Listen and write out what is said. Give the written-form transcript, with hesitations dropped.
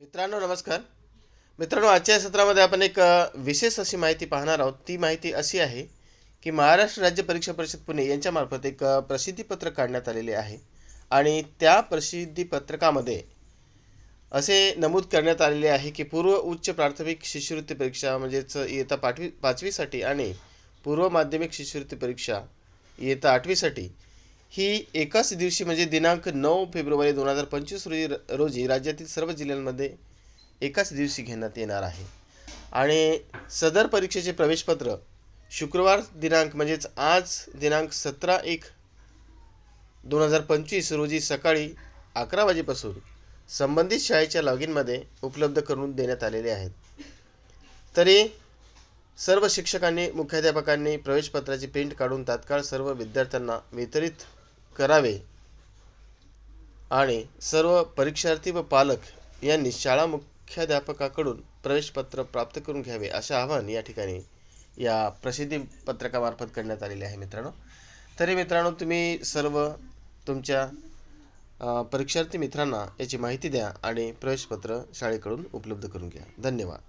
मित्रांनो नमस्कार. मित्रांनो, आजच्या सत्रामध्ये आपण एक विशेष अशी माहिती पाहणार आहोत. ती माहिती अशी आहे की महाराष्ट्र राज्य परीक्षा परिषद पुणे यांच्यामार्फत एक प्रसिद्धीपत्रक काढण्यात आलेले आहे आणि त्या प्रसिद्धीपत्रकामध्ये असे नमूद करण्यात आलेले आहे की पूर्व उच्च प्राथमिक शिष्यवृत्ती परीक्षा म्हणजेच इयत्ता पाचवीसाठी आणि पूर्व माध्यमिक शिष्यवृत्ती परीक्षा इयत्ता आठवीसाठी ही एकाच दिवशी म्हणजे दिनांक 9 फेब्रुवारी 2025 रोजी राज्यातील सर्व जिल्ह्यांमध्ये एकाच दिवशी घेण्यात येणार आहे. आणि सदर परीक्षेचे प्रवेशपत्र शुक्रवार दिनांक म्हणजेच आज दिनांक 17/1/2025 रोजी सकाळी 11 वाजेपासून संबंधित शाळेच्या लॉग इनमध्ये उपलब्ध करून देण्यात आलेले आहेत. तरी सर्व शिक्षकांनी मुख्याध्यापकांनी प्रवेशपत्राची प्रिंट काढून तात्काळ सर्व विद्यार्थ्यांना वितरित करावे आणि सर्व परीक्षार्थी व पालक यांनी शाळा मुख्याध्यापकाकडून प्रवेशपत्र प्राप्त करून घ्यावे असे आवाहन या ठिकाणी या प्रसिद्धी पत्रकामार्फत करण्यात आलेले आहे. तरी मित्रांनो, तुम्ही सर्व तुमच्या परीक्षार्थी मित्रांना याची माहिती द्या आणि प्रवेशपत्र शाळेकडून उपलब्ध करून घ्या. धन्यवाद.